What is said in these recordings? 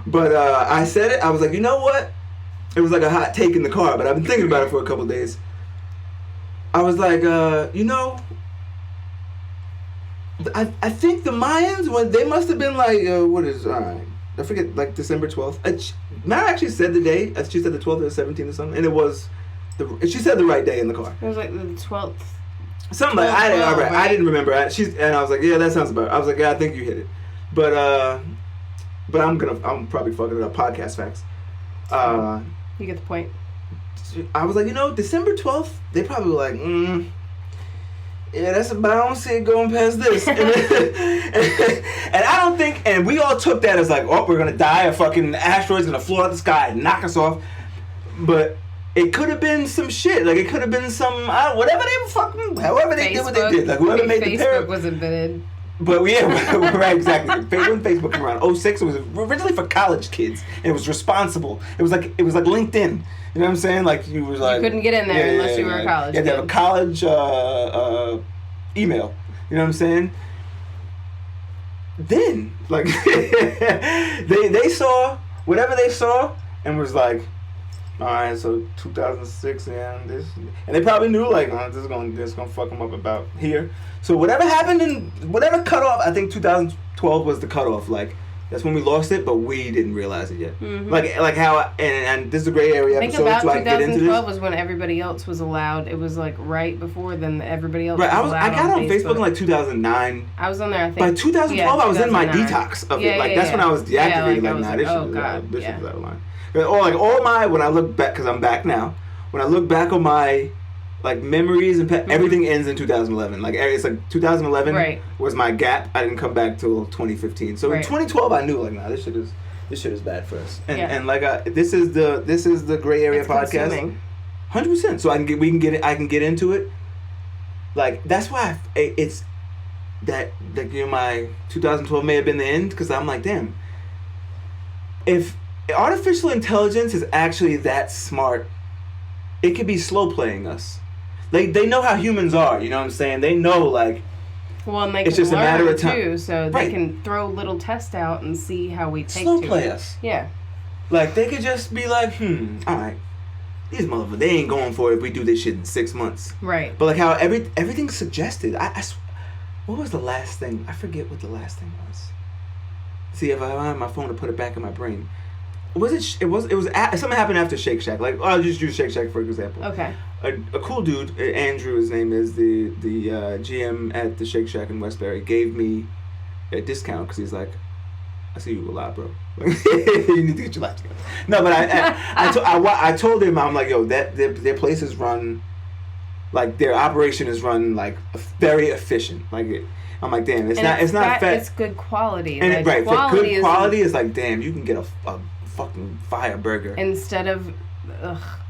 But I said it. I was like, you know what? It was like a hot take in the car, but I've been thinking about it for a couple of days. I was like, you know, I think the Mayans, when they must have been like, what is, I forget, like December 12th. Mara actually said the day. She said the 12th or the 17th or something, and it was, she said the right day in the car. It was like the 12th. Something like I didn't remember. And I was like, yeah, that sounds about. I was like, yeah, I think you hit it, but I'm probably fucking it up. Podcast facts. You get the point. I was like, you know, December 12th, they probably were like, yeah, that's about, I don't see it going past this. And I don't think, and we all took that as like, oh, we're going to die, a fucking asteroid's going to float out the sky and knock us off. But it could have been some shit. Like, it could have been some, whatever they fucking, however they did what they did. Like, whoever made the Facebook was invented. But yeah, right, exactly. When Facebook came around, 06, it was originally for college kids, and it was responsible. It was like LinkedIn. You know what I'm saying? Like you was like, you couldn't get in there unless you were a college kid. You had to have a college email. You know what I'm saying? Then, like, they saw whatever they saw and was like, all right, so 2006 and this, and they probably knew like, oh, this is gonna fuck them up about here. So whatever happened and whatever cut off, I think 2012 was the cutoff. Like that's when we lost it, but we didn't realize it yet. Mm-hmm. Like how and this is a gray area episode. I think about so I can get into this. 2012 was when everybody else was allowed. It was like right before then everybody else. Right, was allowed I got on Facebook in like 2009. I was on there. I think by 2012 I was in my detox of it. Like that's when I was deactivated. Like, nah, this shit was out of line. Or like all my, when I look back, because I'm back now, when I look back on my like memories and everything ends in 2011. Like it's like 2011 was my gap. I didn't come back till 2015. So in 2012 I knew like, nah, this shit is bad for us. And like this is the gray area it's podcast. 100%. So I can get into it. Like that's why it's that like you know my 2012 may have been the end because I'm like damn if artificial intelligence is actually that smart, it could be slow playing us. Like they know how humans are, you know what I'm saying? They know like well, and they it's can just learn a matter of time too, so they can throw little tests out and see how we take slow play us. Yeah. Like they could just be like, alright. These motherfuckers, they ain't going for it if we do this shit in 6 months. Right. But like how everything's suggested. What was the last thing? I forget what the last thing was. See if I have my phone to put it back in my brain. It was something happened after Shake Shack. Like I'll just use Shake Shack for example. Okay. A cool dude, Andrew, his name is the GM at the Shake Shack in Westbury, gave me a discount because he's like, I see you a lot, bro. You need to get your life together. No, but I told him I'm like, yo, that their place is run, like their operation is run like very efficient. Like I'm like, damn, it's not fat. It's good quality. And like, good quality is like, damn, you can get a fucking fire burger instead of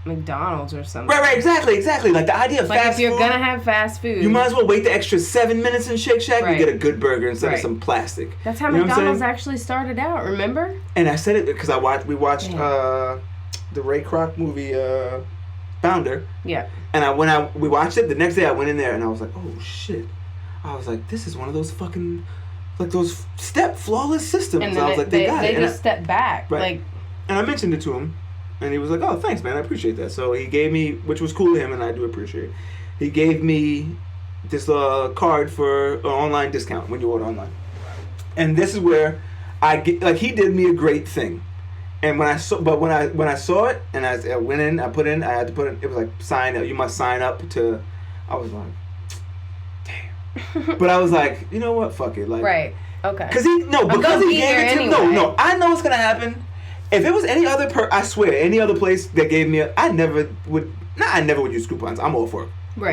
McDonald's or something. Right, exactly. Like the idea of like fast food. If you're gonna have fast food, you might as well wait the extra 7 minutes in Shake Shack and get a good burger instead of some plastic. That's how McDonald's actually started out. Remember? And I said it because we watched the Ray Kroc movie Founder. Yeah. And we watched it the next day. I went in there and I was like, oh shit. I was like, this is one of those fucking like those flawless systems. And I was like, they got it. They just stepped back, like. And I mentioned it to him. And he was like, oh, thanks, man. I appreciate that. So he gave me, which was cool to him, and I do appreciate it. He gave me this card for an online discount when you order online. And this is where I get, like, he did me a great thing. And when I saw it, and I went in, I had to put in, it was like, sign up. You must sign up to, I was like, damn. But I was like, you know what? Fuck it. Like, right. Okay. Because he gave it to me. No, I know what's going to happen. If it was any other I swear, any other place that gave me I never would use coupons. I'm all for a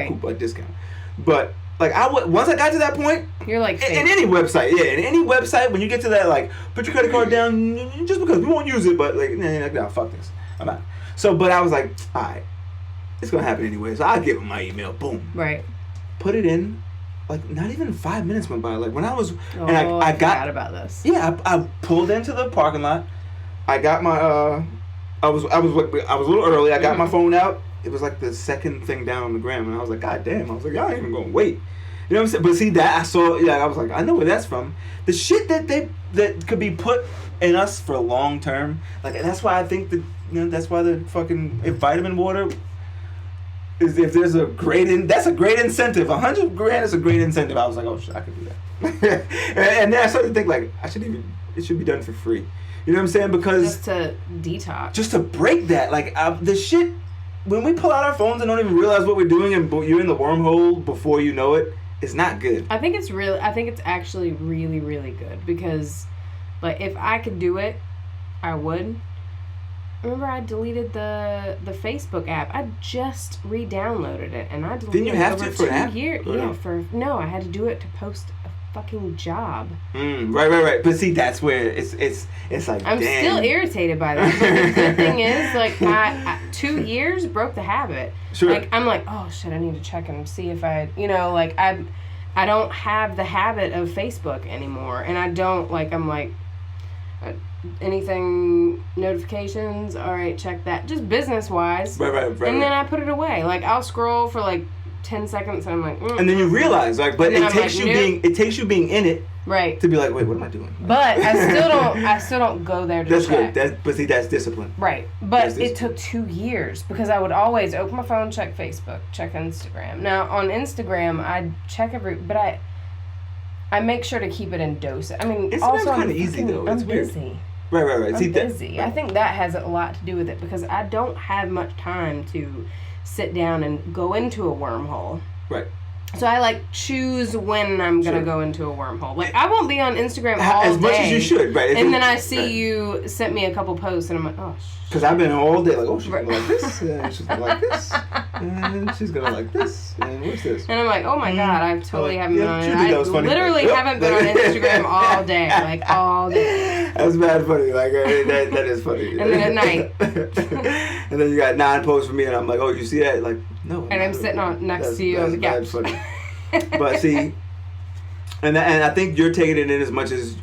coupon discount. But like once I got to that point, you're like in any website, when you get to that, like put your credit card down just because we won't use it, but like no, fuck this, I'm out. So, but I was like, all right, it's gonna happen anyway. So I'll give him my email. Boom. Right. Put it in. Like not even 5 minutes went by. Like when I was I forgot about this. Yeah, I pulled into the parking lot. I got my I was a little early. I got my phone out. It was like the second thing down on the gram, and I was like, God damn! I was like, y'all ain't even gonna wait. You know what I'm saying? But see that I saw. Yeah, I was like, I know where that's from. The shit that could be put in us for long term. Like that's why I think that that's why the fucking if vitamin water. If there's that's a great incentive. $100,000 is a great incentive. I was like, oh shit, I could do that. and then I started to think like, it should be done for free. You know what I'm saying? Because just to detox. Just to break that. Like the shit, when we pull out our phones and don't even realize what we're doing and you're in the wormhole before you know it, it's not good. I think it's actually really, really good because like if I could do it, I would. Remember, I deleted the Facebook app. I just re-downloaded it, and I deleted Didn't you have it over to for 2 an app? years. Yeah, no, I had to do it to post a fucking job. Right. But see, that's where it's like. I'm still irritated by that. But the thing is, like, I 2 years broke the habit. Sure. Like, I'm like, oh shit, I need to check and see if I don't have the habit of Facebook anymore, and I don't like. I'm like. Anything notifications, all right, check that, just business wise, right, and then I put it away. Like I'll scroll for like 10 seconds and I'm like and then you realize like, but it takes you being in it, right, to be like, wait, what am I doing? But I still don't go there to that's check. Good. But see, that's discipline, right? But it took 2 years because I would always open my phone, check Facebook, check Instagram. Now on Instagram I check but I make sure to keep it in doses. I mean, Instagram's also kind of easy though. I'm busy. Right. I'm busy. I think that has a lot to do with it because I don't have much time to sit down and go into a wormhole. Right. So I like choose when I'm gonna go into a wormhole. Like I won't be on Instagram all day. As much as you should, right? And then I see you sent me a couple posts and I'm like, oh shit. Because I've been all day like, oh, she's gonna like this, and she's gonna like this, and she's gonna like this, and what's this? And I'm like, oh my god, I totally haven't been on it. I literally funny. haven't been on Instagram all day, like all day. That's bad funny. Like that is funny. And then at night. And then you got 9 posts from me, and I'm like, oh, you see that? Like, no. And I'm sitting next to you on the couch. That's bad funny. But see, and I think you're taking it in as much as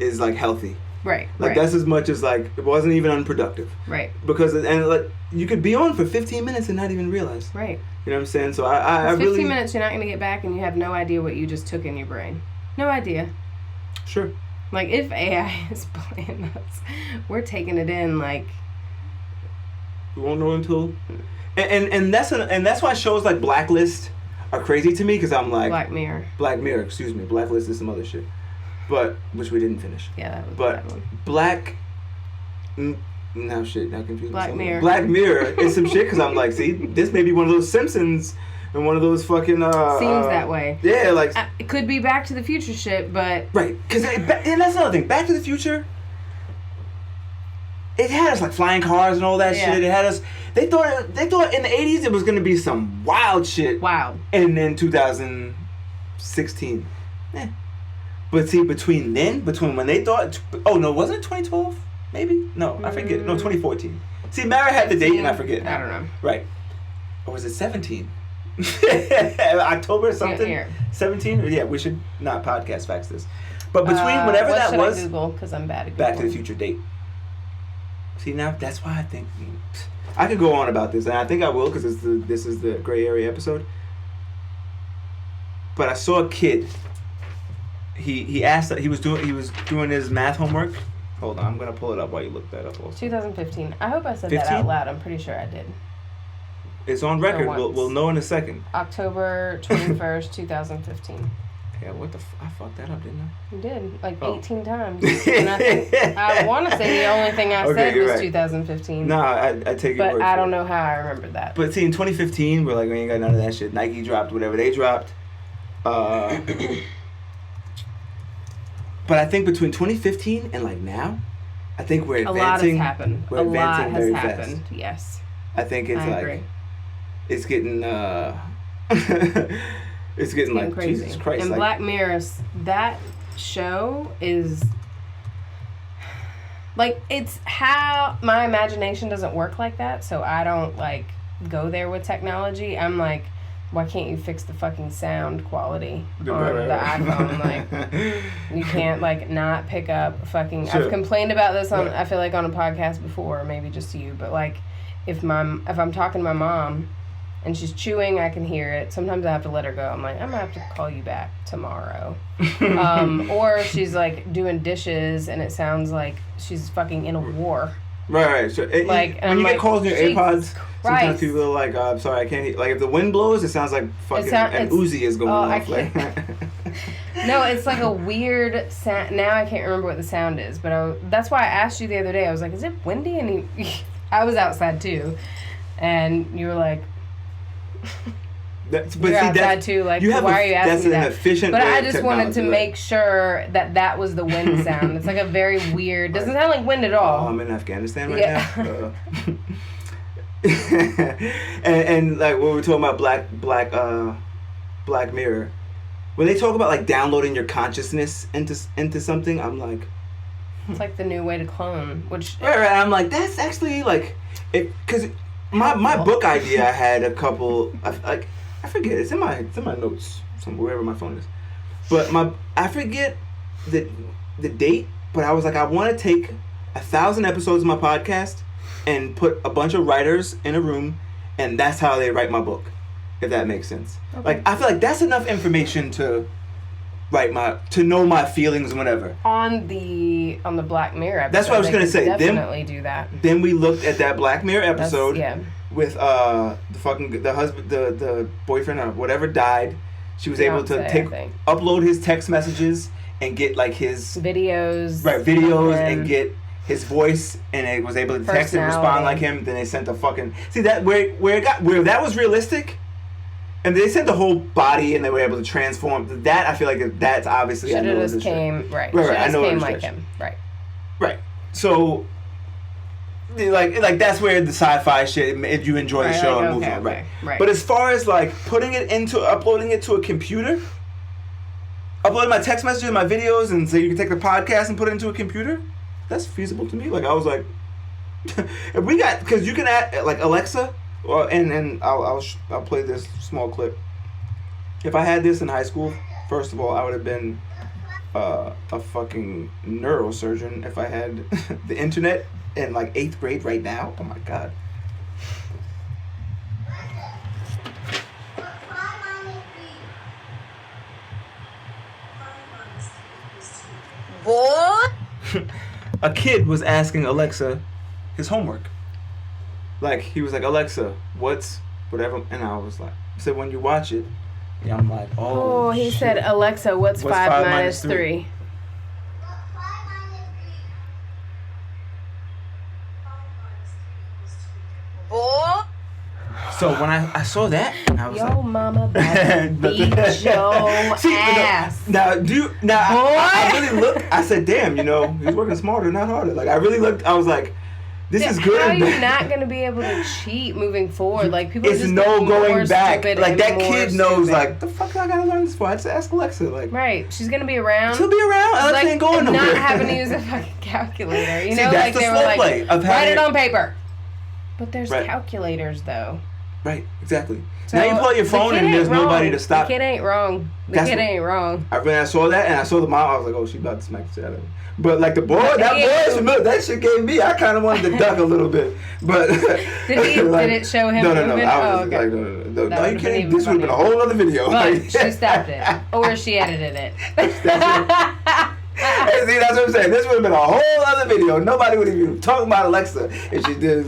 is like healthy. Right. Like that's as much as like it wasn't even unproductive. Right. Because like you could be on for 15 minutes and not even realize. Right. You know what I'm saying? So I 15 minutes you're not gonna get back and you have no idea what you just took in your brain. No idea. Sure. Like if AI is playing us, we're taking it in like. We won't know until. And that's why shows like Blacklist are crazy to me because I'm like. Black Mirror. Excuse me. Blacklist is some other shit. But which we didn't finish. Yeah, that was but that one. Now confused. Black Mirror. Black Mirror is some shit because I'm like, see, this may be one of those Simpsons and one of those fucking. Seems that way. Yeah, like it could be Back to the Future shit, but right, because and that's another thing. Back to the Future. It had us like flying cars and all that shit. It had us. They thought in the 80s it was gonna be some wild shit. Wild. And then 2016. But see, between when they thought, oh no, wasn't it 2012? Maybe? No, I forget. No, 2014. See, Mara had the date and I forget. I don't know. Right. Or was it 17? October something? Yeah. 17? Yeah, we should not podcast facts this. But between whatever that was. I Google? Because I'm bad at Google. Back to the Future date. See, now that's why I think. I could go on about this, and I think I will because this is the gray area episode. But I saw a kid. He asked that he was doing his math homework. Hold on, I'm gonna pull it up while you look that up. Also. 2015. I hope I said 15? that out loud. I'm pretty sure I did. It's on record. We'll know in a second. October 21st, 2015. Yeah, I fucked that up, didn't I? You did, like 18 times. And I want to say the only thing I said was right. 2015. No, I take your word. But I don't know how I remembered that. But see, in 2015, we're like, we ain't got none of that shit. Nike dropped whatever they dropped. But I think between 2015 and like now, I think we're advancing. A lot has happened. We're advancing very happened. fast. Yes. I think it's agree. It's getting it's getting like crazy. Jesus Christ. And like, Black Mirror, that show is like it's how my imagination doesn't work like that, so I don't like go there with technology. I'm like, why can't you fix the fucking sound quality on the iPhone? Like, you can't, like, not pick up fucking... Sure. I've complained about this on, I feel like, on a podcast before, maybe just to you, but, like, if I'm talking to my mom and she's chewing. I can hear it. Sometimes I have to let her go. I'm like, I'm gonna have to call you back tomorrow. Or she's like doing dishes, and it sounds like she's fucking in a war. Right. So when you get calls in your AirPods, sometimes people are like, I'm sorry, I can't hear. Like, if the wind blows, it sounds like fucking an Uzi is going off. Like. No, it's like a weird sound. Now I can't remember what the sound is, but that's why I asked you the other day. I was like, is it windy? And I was outside too, and you were like, you're outside too. Like, why are you asking me that? That's an efficient way. But I just wanted to make sure that was the wind sound. It's like a very weird. Doesn't sound like wind at all. Oh, I'm in Afghanistan right now. And like when we were talking about Black Mirror. When they talk about like downloading your consciousness into something, I'm like, it's like the new way to clone. Which right. I'm like, that's actually like, because my book idea I had a couple. I forget. It's in my notes somewhere, wherever my phone is. But I forget the date. But I was like, I want to take 1,000 episodes of my podcast and put a bunch of writers in a room, and that's how they write my book. If that makes sense. Okay. Like, I feel like that's enough information to know my feelings and whatever. On the Black Mirror episode. That's what I was gonna say. Definitely do that. Then we looked at that Black Mirror episode with the boyfriend or whatever died. She was able to upload his text messages and get like his videos and get his voice, and it was able to text and respond like him. Then they sent the fucking where that was realistic. And they sent the whole body, and they were able to transform. That I feel like that's obviously. Should have just came right. I know came like him. Right. So, like that's where the sci-fi shit. If you enjoy the show and move on, right. But as far as like uploading it to a computer, uploading my text messages, my videos, and so you can take the podcast and put it into a computer, that's feasible to me. Like I was like, if we got, because you can add like Alexa. Well, and I'll play this small clip. If I had this in high school, first of all, I would have been a fucking neurosurgeon. If I had the internet in like 8th grade right now, oh my god. Boy, a kid was asking Alexa his homework. Like, he was like, Alexa, what's whatever? And I was like, said, when you watch it, yeah, I'm like, oh, he shit. Said, Alexa, what's 5 minus 3? Boy. So when I saw that, I was like, mama beat your ass. Now, I really looked, I said, damn, he's working smarter, not harder. Like, I really looked, I was like, this is good. How are you not going to be able to cheat moving forward? Like, people it's just no going back. Like, that kid knows, like, the fuck I got to learn this for? I just ask Alexa. Like, right. She's going to be around. She'll be around. Alexa ain't going nowhere. Not having to use a fucking calculator. See, that's like, they were like, write it on paper. But there's calculators, though. Right, exactly. So now you pull out your phone and there's nobody to stop. The kid ain't wrong. When I saw that and I saw the mom, I was like, oh, she about to smack the shit out of me. But like that boy's familiar. That shit gave me. I kind of wanted to duck a little bit, but did it show him? No. Moving? I was like, no. Are you kidding? This would have been a whole other video. But she stopped it, or she edited it. Hey, see, that's what I'm saying. This would have been a whole other video. Nobody would even talk about Alexa if she did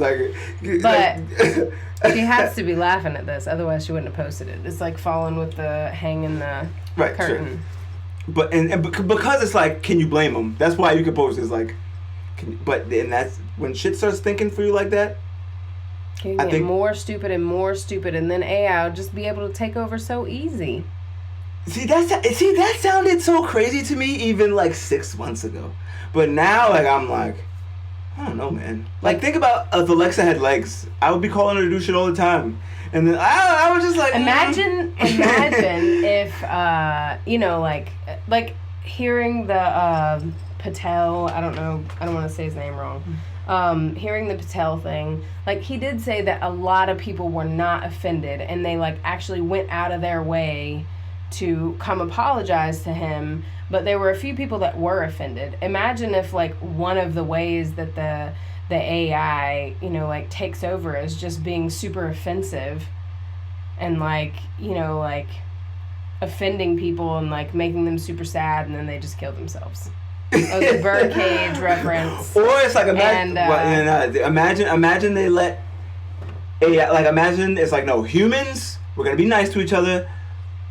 She has to be laughing at this, otherwise she wouldn't have posted it. It's like falling with the hanging the curtain. Sure. But and because it's like, can you blame them? That's why you can post it. It's like, and that's when shit starts thinking for you like that. Can you get more stupid, and then AI will just be able to take over so easy. That sounded so crazy to me even like 6 months ago, but now like I'm like, I don't know, man. Like, think about if Alexa had legs. I would be calling her to do shit all the time. And then I was just like... Imagine if, like hearing the Patel, I don't want to say his name wrong. Hearing the Patel thing, like, he did say that a lot of people were not offended, and they, like, actually went out of their way to come apologize to him, but there were a few people that were offended. Imagine if, like, one of the ways that the AI, like, takes over is just being super offensive and like, you know, like offending people and like making them super sad, and then they just kill themselves. That was a birdcage reference. Or it's like imagine they let AI, like imagine it's like, no, humans, we're gonna be nice to each other.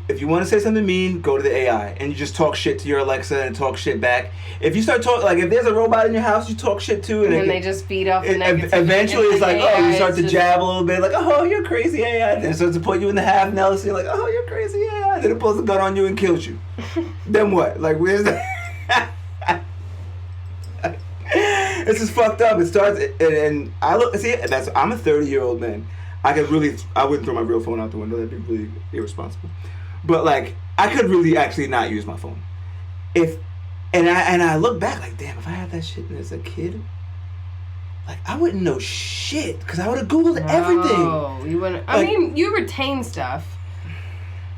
If you want to say something mean, go to the AI, and you just talk shit to your Alexa and talk shit back. If you start talking, like if there's a robot in your house, you talk shit to, and then they just feed off the negativity. Eventually, it's like, AI, you start to jab a little bit, like, oh, you're crazy AI. Then it starts to put you in the half Nellis. You're like, oh, you're crazy AI. Then it pulls a gun on you and kills you. Then what? Like, where's the? It's just fucked up. It starts, and I look. See, I'm a 30-year-old man. I wouldn't throw my real phone out the window. That'd be really irresponsible. But like, I could really actually not use my phone. I look back like, damn, if I had that shit as a kid, like I wouldn't know shit because I would have Googled everything. Oh, you wouldn't. I mean, you retain stuff.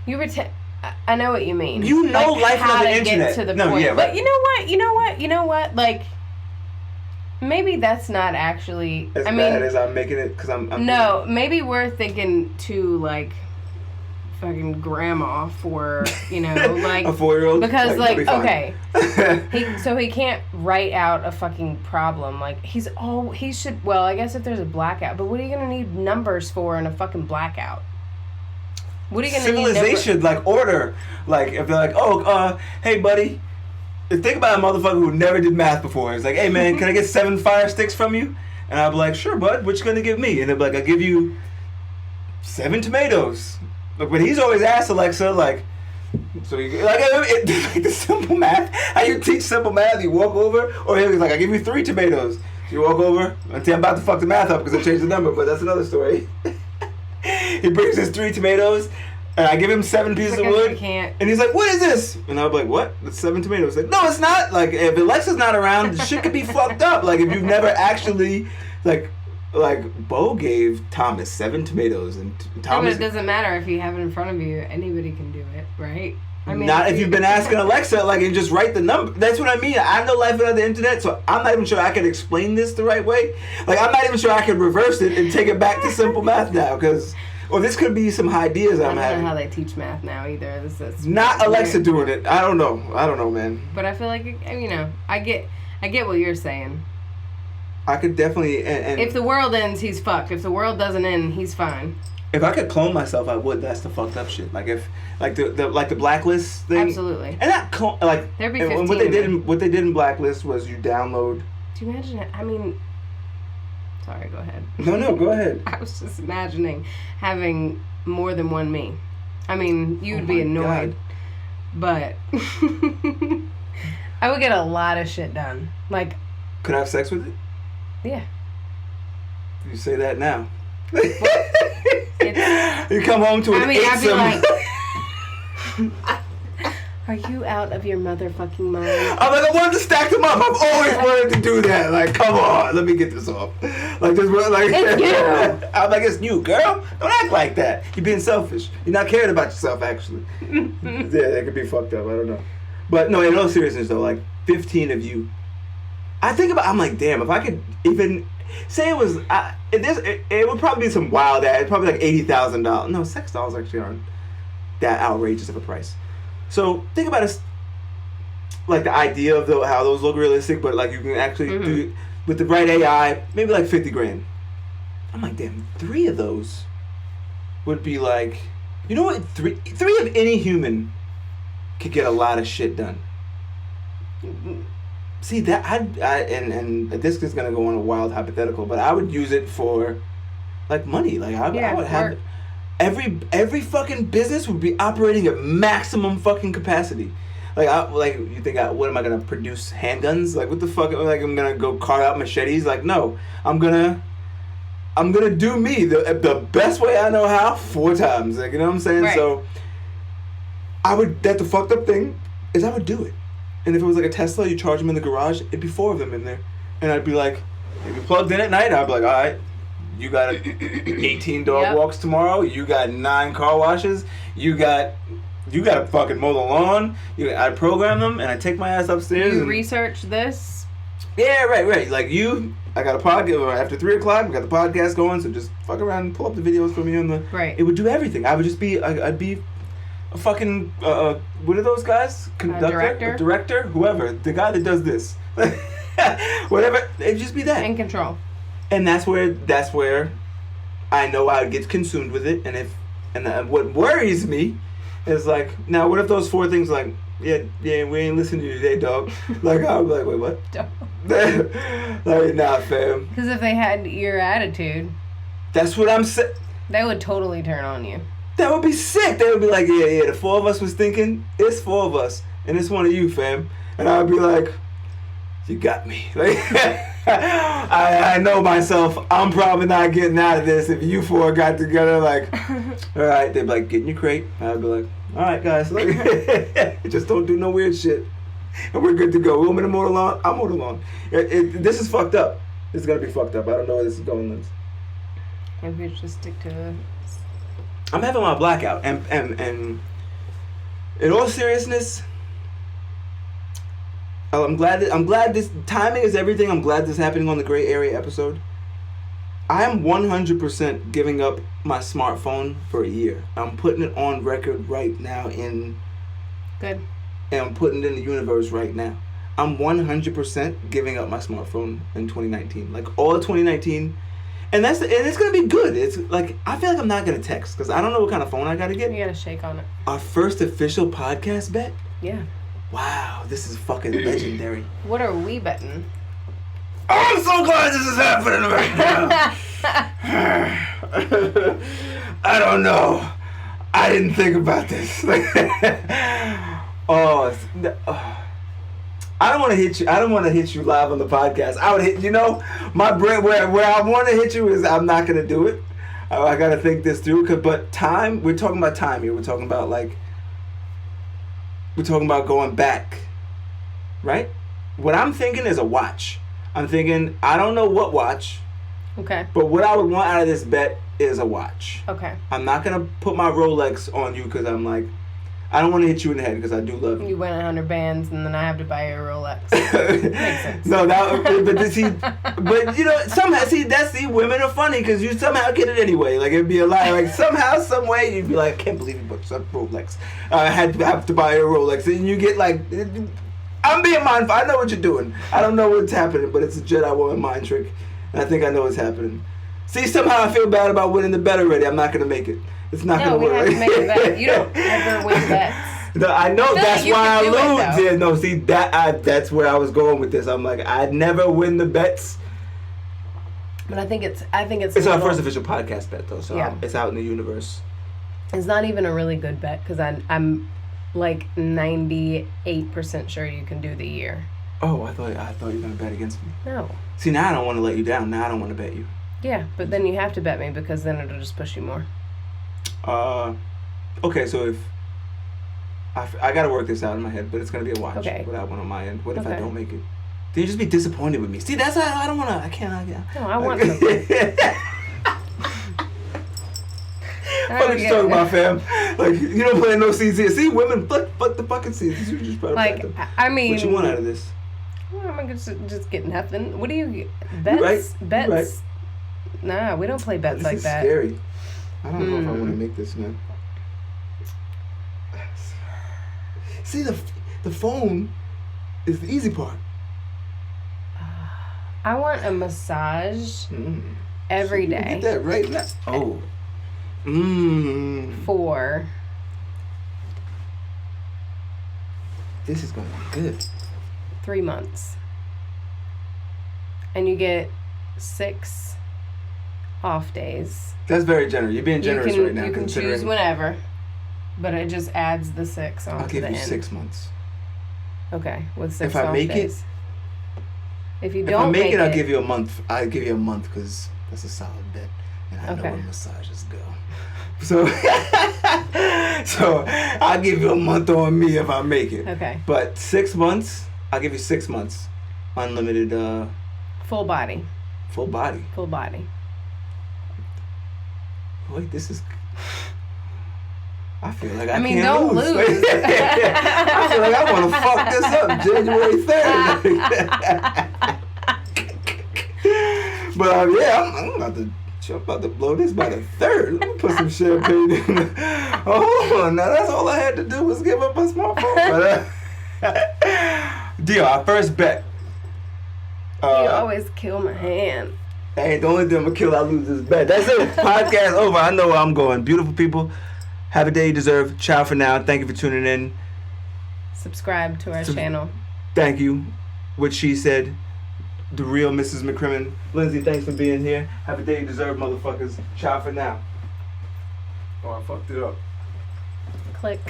I know what you mean. You know, like, life on the internet. Get to the point. Yeah, but you know what? Like, maybe that's not actually as bad as I'm making it because I'm no, maybe we're thinking too like fucking grandma for, you know, like a 4-year-old, because like okay, he can't write out a fucking problem. Like he should. Well, I guess if there's a blackout, but what are you gonna need numbers for in a fucking blackout? What are you gonna civilization, like order. Like if they're like, oh, hey buddy, think about a motherfucker who never did math before. It's like, hey man, can I get 7 fire sticks from you? And I'll be like, sure bud, what you gonna give me? And they'll be like, I'll give you 7 tomatoes. Look, but he's always asked Alexa, like, so you like the simple math. How you teach simple math? You walk over, or he's like, I give you 3 tomatoes. So you walk over until I'm about to fuck the math up because I changed the number, but that's another story. He brings his 3 tomatoes, and I give him 7 pieces of wood, and he's like, what is this? And I'm like, what? That's 7 tomatoes. Like, no, it's not. Like, if Alexa's not around, the shit could be fucked up. Like, if you've never actually, like Bo gave Thomas 7 tomatoes, and Thomas. But it doesn't matter if you have it in front of you. Anybody can do it, right? I mean, not if you've been asking Alexa, like, and just write the number. That's what I mean. I know life without the internet, so I'm not even sure I can explain this the right way. Like, I'm not even sure I can reverse it and take it back to simple math now, because. Or this could be some ideas I'm having. I don't know how they teach math now either. This not Alexa doing it. I don't know, man. But I feel like, you know, I get what you're saying. I could definitely. And if the world ends, he's fucked. If the world doesn't end, he's fine. If I could clone myself, I would. That's the fucked up shit. Like if, like the blacklist thing. Absolutely. And that like. There'd be 15. What they did in blacklist was you download. Do you imagine it? I mean. Sorry, go ahead. No, go ahead. I was just imagining having more than one me. I mean, you'd be annoyed, but I would get a lot of shit done. Like, could I have sex with it? Yeah. You say that now. You come home to an I'd be like, are you out of your motherfucking mind? I'm like, I wanted to stack them up. I've always wanted to do that. Like, come on, let me get this off. Like, this, like, it's you. I'm like, it's you, girl. Don't act like that. You're being selfish. You're not caring about yourself, actually. Yeah, that could be fucked up. I don't know. But no, in all seriousness, though, like 15 of you. I'm like, damn, if I could even say it was, it would probably be some wild ass. It's probably like $80,000. No, sex dolls actually aren't that outrageous of a price. So think about it, like the idea of how those look realistic, but like you can actually do with the right AI, maybe like 50 grand. I'm like, damn, 3 of those would be like, you know what? Three of any human could get a lot of shit done. See that and this is gonna go on a wild hypothetical, but I would use it for like money. Like I would have. Every fucking business would be operating at maximum fucking capacity. Like you think what am I gonna produce handguns? Like what the fuck? Like I'm gonna go carve out machetes? Like no, I'm gonna do me the best way I know how 4 times. Like you know what I'm saying? Right. So that's the fucked up thing is I would do it. And if it was like a Tesla, you charge them in the garage, it'd be 4 of them in there, and I'd be like, if you plugged in at night, I'd be like, all right. You got 18 dog walks tomorrow. You got 9 car washes. You got to fucking mow the lawn. I program them and I take my ass upstairs. You research this? Yeah, right. Like you, I got a podcast after 3 o'clock. We got the podcast going, so just fuck around and pull up the videos for me on the. Right. It would do everything. I would just be. I'd be a fucking. What are those guys? Conductor, director, whoever. The guy that does this. Whatever. It'd just be that. In control. And that's where, I know I would get consumed with it, and what worries me, is like, now what if those 4 things like. Yeah, we ain't listening to you today, dog. Like, I'm like, wait, what? Like, nah, fam. Because if they had your attitude... That's what I'm saying. They would totally turn on you. That would be sick. They would be like, yeah, the 4 of us was thinking, it's 4 of us, and it's one of you, fam. And I would be like, you got me. Like, I know myself, I'm probably not getting out of this if you 4 got together, like, all right, they'd be like, get in your crate. I'd be like, all right, guys, like, just don't do no weird shit, and we're good to go. We want me to mow the lawn? I'll mow the lawn. This is fucked up. This is gonna be fucked up. I don't know where this is going, Liz. Maybe we just stick to it. I'm having my blackout, and in all seriousness, I'm glad this timing is everything. I'm glad this is happening on the Gray Area episode. I'm 100% giving up my smartphone for a year. I'm putting it on record right now Good. And I'm putting it in the universe right now. I'm 100% giving up my smartphone in 2019. Like, all of 2019. And it's going to be good. It's like, I feel like I'm not going to text because I don't know what kind of phone I got to get. You got to shake on it. Our first official podcast bet? Yeah. Wow, this is fucking legendary. What are we betting? I'm so glad this is happening right now. I don't know. I didn't think about this. I don't want to hit you. I don't want to hit you live on the podcast. I would hit. My brain where I want to hit you is I'm not gonna do it. I gotta think this through. But time. We're talking about time here. We're talking about going back, right? What I'm thinking is a watch. I'm thinking, I don't know what watch. Okay. But what I would want out of this bet is a watch. Okay. I'm not going to put my Rolex on you because I'm like, I don't want to hit you in the head because I do love you. You win 100 bands and then I have to buy you a Rolex. Makes sense. No, women are funny because you somehow get it anyway. Like, it'd be a lie. Like, somehow, some way, you'd be like, I can't believe you bought a Rolex. I have to buy a Rolex. And you get like... I'm being mindful. I know what you're doing. I don't know what's happening, but it's a Jedi woman mind trick. And I think I know what's happening. See, somehow I feel bad about winning the bet already. I'm not going to make it. It's not going to work. No, we have to make a bet. You don't ever win bets. No, I know. That's why I lose. Yeah, no, see, that's where I was going with this. I'm like, I'd never win the bets. But I think it's our first official podcast bet, though, so yeah. It's out in the universe. It's not even a really good bet because I'm like 98% sure you can do the year. Oh, I thought you were going to bet against me. No. See, now I don't want to let you down. Now I don't want to bet you. Yeah, but then you have to bet me because then it'll just push you more. Okay, so if... I got to work this out in my head, but it's going to be a watch. Okay. Without one on my end. What if I don't make it? Then you just be disappointed with me. See, that's how I don't want to... I can't... No, I want something. What you talking about, fam? Like, you don't play no seeds here. See, women, fuck the fucking seeds. You just like, I mean... What you want out of this? Well, I'm going to just get nothing. What do you get? Bets? Right. Bets? Right. Nah, we don't play bets like that. This is scary. I don't know if I want to make this, man. See, the phone is the easy part. I want a massage every day. Get that right now. Oh. For. This is going to be good. 3 months. And you get 6 off days. That's very generous. You're being generous right now. You can choose whenever. But it just adds the 6 on. I'll give you 6 months. Okay, with 6 if I off make days. If you if don't I make it, it, I'll give you a month. I'll give you a month because that's a solid bet, and I know where massages go. So, I'll give you a month on me if I make it. Okay. But 6 months, I'll give you 6 months, unlimited. Full body. Full body. Full body. Wait, this is. I feel like I can't don't lose. I feel like I want to fuck this up January 3rd. But yeah, I'm about to blow this by the third. Let me put some champagne in. Oh, now that's all I had to do was give up a small phone. Deal, our first bet. You always kill my hand. Hey, the only thing I'm gonna kill, I lose this bet. That's it. Podcast over. I know where I'm going. Beautiful people, have a day you deserve. Ciao for now. Thank you for tuning in. Subscribe to our channel. Thank you. What she said. The real Mrs. McCrimmon. Lindsay, thanks for being here. Have a day you deserve, motherfuckers. Ciao for now. Oh, I fucked it up. Click.